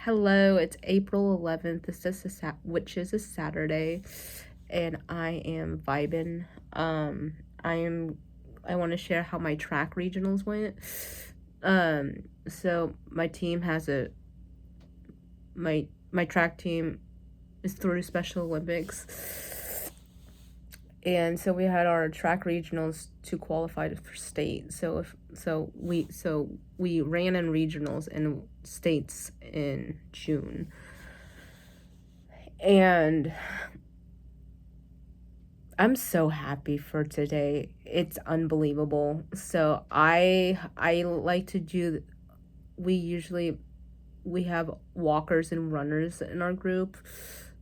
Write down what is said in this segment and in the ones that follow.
Hello, it's April 11th. Which is a Saturday, and I am vibing. I am. I want to share how my track regionals went. So my team has a my track team is through Special Olympics, and so we had our track regionals to qualify for state. So we ran in regionals and states in June, and I'm so happy for today. It's unbelievable. So I like to do we have walkers and runners in our group.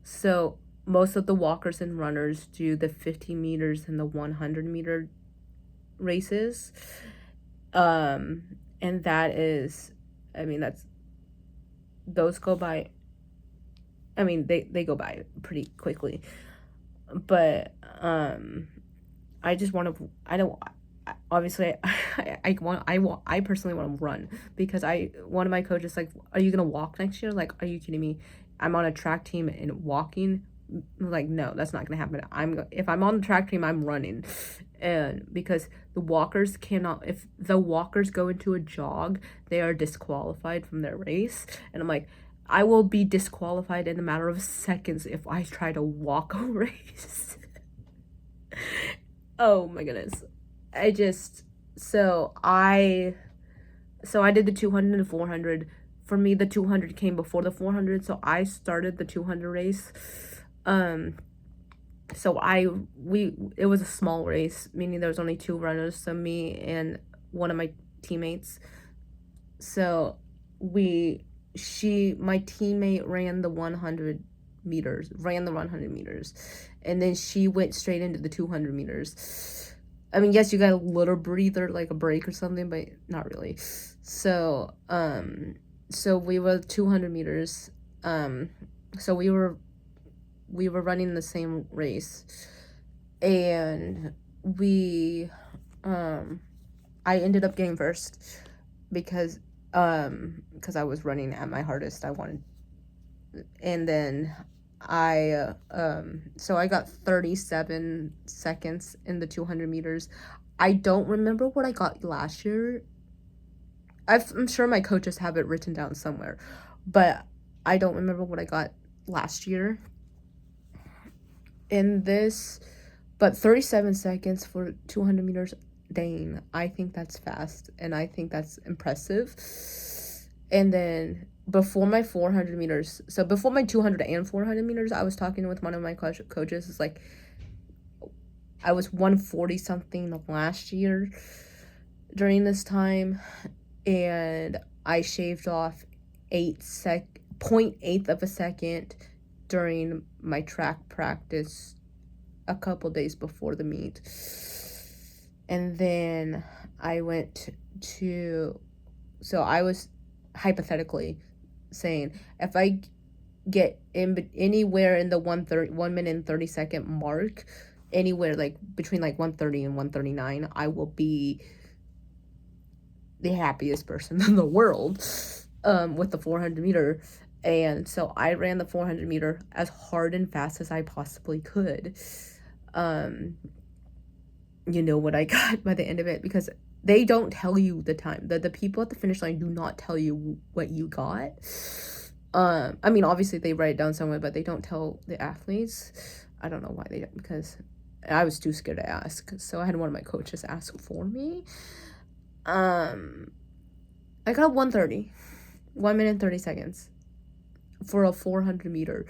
So most of the walkers and runners do the 50 meters and the 100-meter races. And that is, I mean, that's those go by. I mean, they go by pretty quickly. But I just want to. I don't. Obviously, I personally want to run because one of my coaches like, are you gonna walk next year? Like, are you kidding me? I'm on a track team and walking. Like, no, that's not gonna happen. If I'm on the track team, I'm running, and because the walkers cannot. If the walkers go into a jog, they are disqualified from their race, and I'm like, I will be disqualified in a matter of seconds if I try to walk a race. Oh my goodness. I just so I did the 200 and 400. For me, the 200 came before the 400, so I started the 200 race. Um so it was a small race, meaning there was only two runners, so me and one of my teammates. So we she my teammate ran the 100 meters, and then she went straight into the 200 meters. I mean, yes, you got a little breather, like a break or something, but not really. So we were 200 meters. So we were running the same race, and we I ended up getting first because I was running at my hardest. I wanted, and then so I got 37 seconds in the 200 meters. I don't remember what I got last year. I'm sure my coaches have it written down somewhere, but I don't remember what I got last year in this. But 37 seconds for 200 meters, dang, I think that's fast, and I think that's impressive. And then before my 400 meters, so before my 200 and 400 meters, I was talking with one of my coaches. It's like, I was 140 something last year during this time, and I shaved off 0.8 of a second during my track practice a couple days before the meet. And then I went to, so I was hypothetically saying, if I get anywhere in the 1 minute and 30-second mark, anywhere like between like 130 and 139, I will be the happiest person in the world with the 400 meter. And so I ran the 400 meter as hard and fast as I possibly could. You know what I got by the end of it, because they don't tell you the time. The people at the finish line do not tell you what you got. I mean, obviously they write it down somewhere, but they don't tell the athletes. I don't know why they don't, because I was too scared to ask. So I had one of my coaches ask for me. I got 130, 1 minute and 30 seconds for a 400 meter.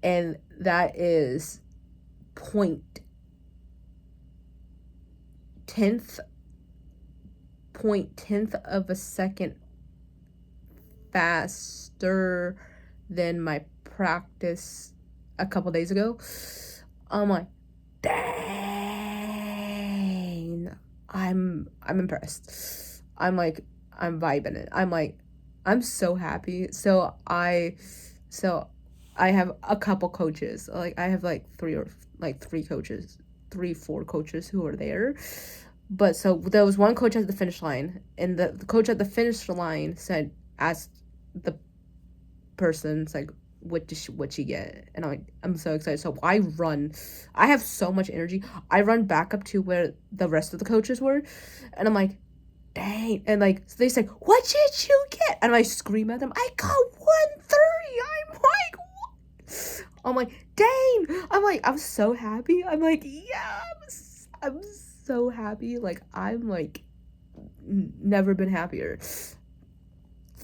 And that is point tenth of a second faster than my practice a couple days ago. I'm like, dang, I'm impressed. I'm like, I'm vibing it. I'm like, I'm so happy. So I have a couple coaches. Like, I have like three coaches, 4 coaches who are there. But so there was one coach at the finish line, and the coach at the finish line asked the person's like, what she get? And I'm so excited. So I run. I have so much energy. I run back up to where the rest of the coaches were, and I'm like, dang. And like, so they say, what did you get? And I scream at them, I got 130. I'm like, dang. I'm so happy. I'm like, yeah, I'm so happy. Like, I'm like, never been happier.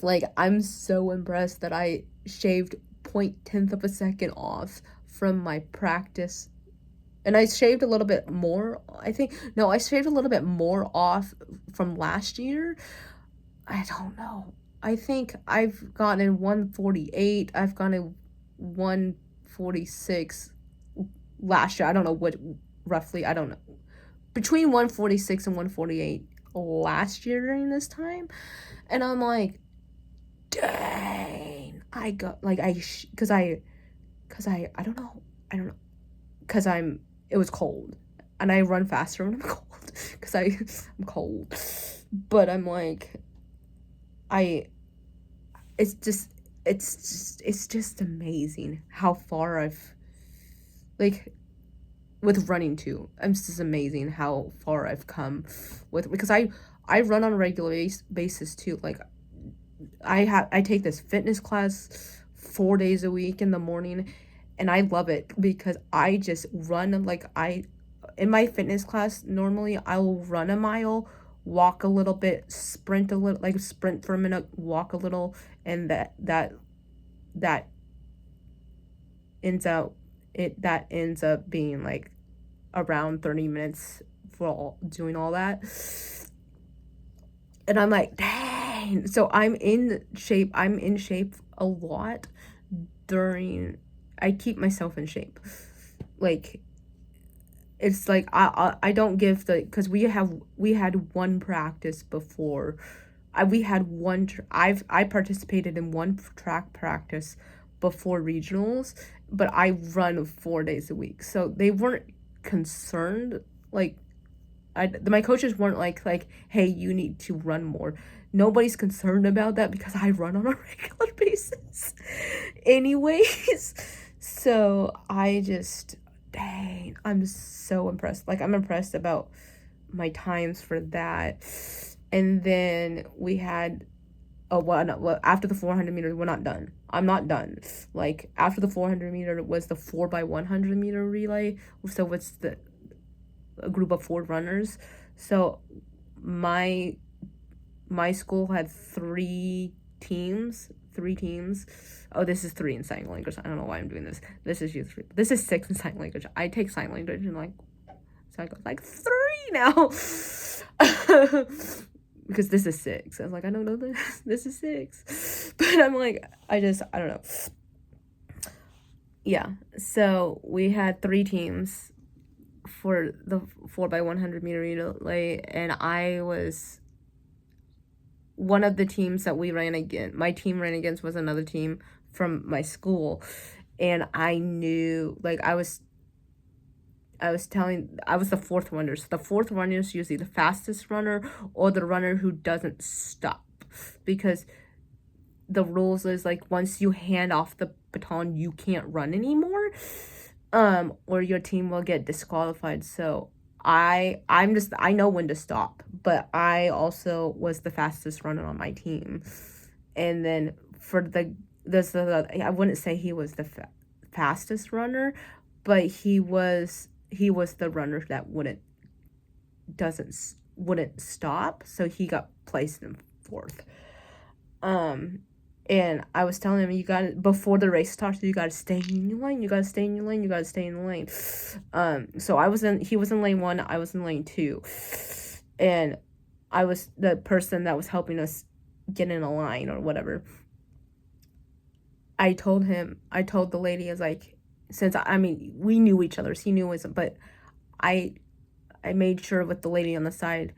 Like, I'm so impressed that I shaved 0.10 of a second off from my practice. And I shaved a little bit more, I think. No, I shaved a little bit more off from last year. I don't know. I think I've gotten 148. I've gotten 146 last year. I don't know what, roughly, I don't know. Between 146 and 148 last year during this time. And I'm like, dang. I got, like, I don't know. Because it was cold. And I run faster when I'm cold. Because I'm cold. But I'm like, it's just amazing how far I've, like, with running too. It's just amazing how far I've come because I run on a regular basis too. Like, I take this fitness class 4 days a week in the morning, and I love it because I just run. Like, in my fitness class, normally I will run a mile, walk a little bit, sprint a little, like sprint for a minute, walk a little, and that ends up being like around 30 minutes for doing all that. And I'm like, dang. So I'm in shape a lot I keep myself in shape. Like, it's like I don't give because we had one practice before. I participated in one track practice before regionals, but I run 4 days a week. So they weren't concerned. Like, my coaches weren't like, hey, you need to run more. Nobody's concerned about that because I run on a regular basis anyways. So I just, dang, I'm so impressed. Like, I'm impressed about my times for that. And then we had, after the 400 meter, we're not done. I'm not done. Like, after the 400 meter was the 4x100 meter relay. So it's a group of 4 runners. So my school had 3 teams. Oh, this is 3 in sign language. I don't know why I'm doing this. This is 3. This is 6 in sign language. I take sign language and like, so I go like 3 now. Because this is 6. I was like, I don't know this is 6. But I'm like, I don't know. Yeah. So we had 3 teams for the 4x100 meter relay, and I was one of the teams that we ran against. My team ran against was another team from my school, and I knew, like, I was the 4th runner. So the 4th runner is usually the fastest runner or the runner who doesn't stop, because the rules is like, once you hand off the baton, you can't run anymore, or your team will get disqualified. So I know when to stop, but I also was the fastest runner on my team. And then for I wouldn't say he was the fastest runner, but he was the runner that wouldn't stop, so he got placed in 4th. And I was telling him, before the race starts, you gotta stay in your lane. You gotta stay in your lane. You gotta stay in the lane. So he was in lane 1. I was in lane 2. And I was the person that was helping us get in a line or whatever. I told the lady, I was like, we knew each other. So he knew us, but I made sure with the lady on the side,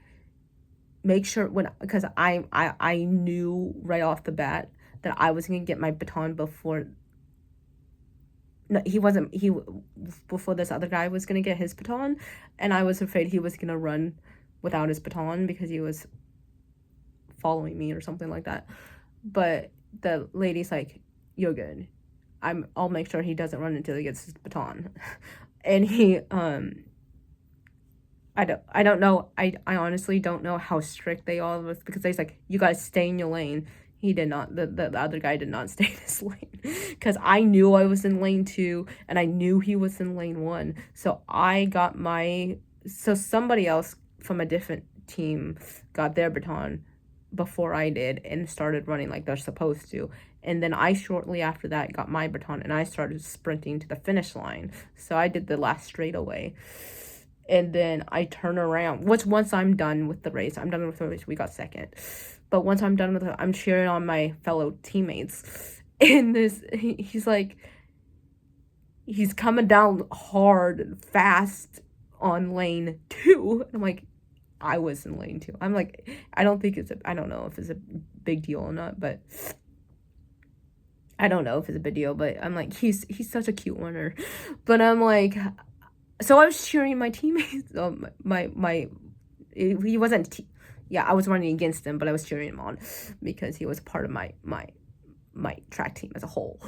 because I knew right off the bat that I was going to get my baton before this other guy was going to get his baton, and I was afraid he was going to run without his baton because he was following me or something like that. But the lady's like, you're good. I'll make sure he doesn't run until he gets his baton. And he, I don't know. I honestly don't know how strict they all was, because he's like, you guys stay in your lane. He did not. The other guy did not stay in his lane, because I knew I was in lane 2 and I knew he was in lane 1. So somebody else from a different team got their baton before I did and started running like they're supposed to. And then I shortly after that got my baton and I started sprinting to the finish line. So I did the last straightaway. And then I turn around. Once I'm done with the race, we got second. But once I'm done with it, I'm cheering on my fellow teammates. And he's like, he's coming down hard and fast on lane 2. I'm like, I was in lane 2. I'm like, I don't know if it's a big deal or not, but I don't know if it's a big deal, but I'm like, he's such a cute runner. But I'm like, so I was cheering my teammates. He wasn't. I was running against him, but I was cheering him on because he was part of my track team as a whole.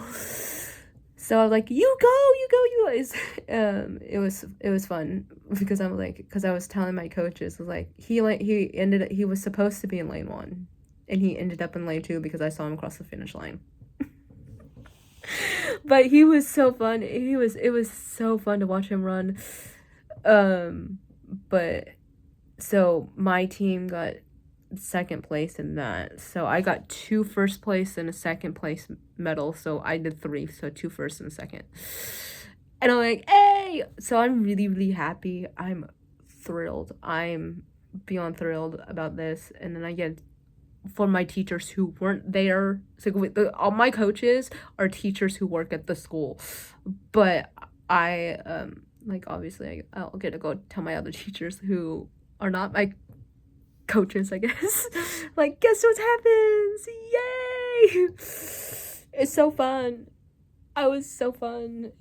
So I was like, you go, you guys. It was fun because I was telling my coaches, I was like, he was supposed to be in lane 1, and he ended up in lane 2 because I saw him cross the finish line. But he was so fun. It was so fun to watch him run. But so my team got second place in that. So I got 2 first place and a second place medal. So I did 3. So 2 first and a second. And I'm like, hey! So I'm really, really happy. I'm thrilled. I'm beyond thrilled about this. And then I get for my teachers who weren't there. So all my coaches are teachers who work at the school, but I obviously I'll get to go tell my other teachers who are not my coaches, I guess. Like, guess what happens? Yay! It's so fun. It's so fun.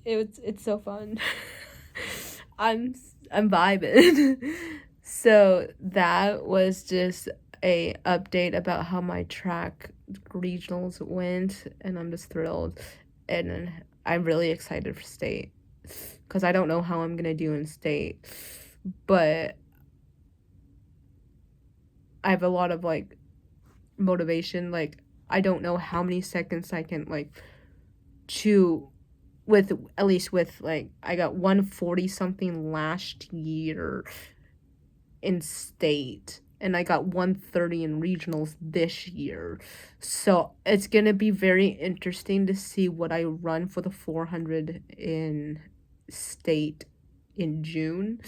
I'm vibing. So that was just a update about how my track regionals went, and I'm just thrilled, and I'm really excited for state because I don't know how I'm gonna do in state, but I have a lot of motivation. I don't know how many seconds I can I got 140 something last year in state, and I got 130 in regionals this year. So it's going to be very interesting to see what I run for the 400 in state in June.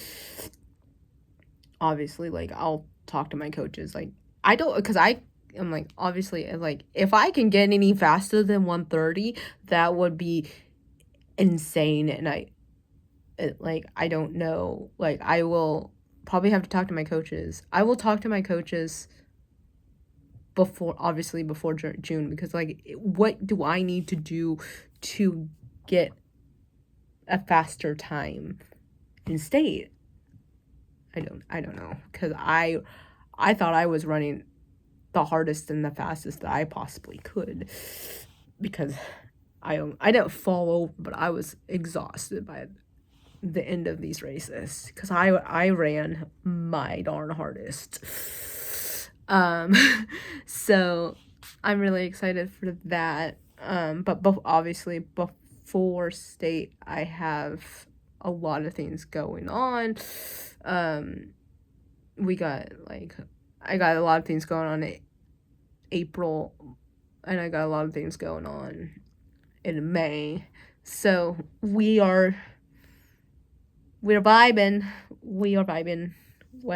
Obviously, I'll talk to my coaches. I'm obviously, if I can get any faster than 130, that would be insane. And I don't know. I will probably have to talk to my coaches. I will talk to my coaches before June, because what do I need to do to get a faster time in state? I don't know, because I thought I was running the hardest and the fastest that I possibly could, because I didn't fall over, but I was exhausted by the end of these races because I ran my darn hardest. So I'm really excited for that. But obviously before state, I have a lot of things going on. I got a lot of things going on in April, and I got a lot of things going on in May. So we're vibing. We're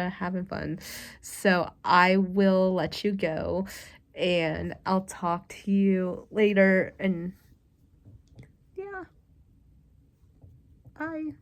having fun. So I will let you go, and I'll talk to you later. And yeah, bye.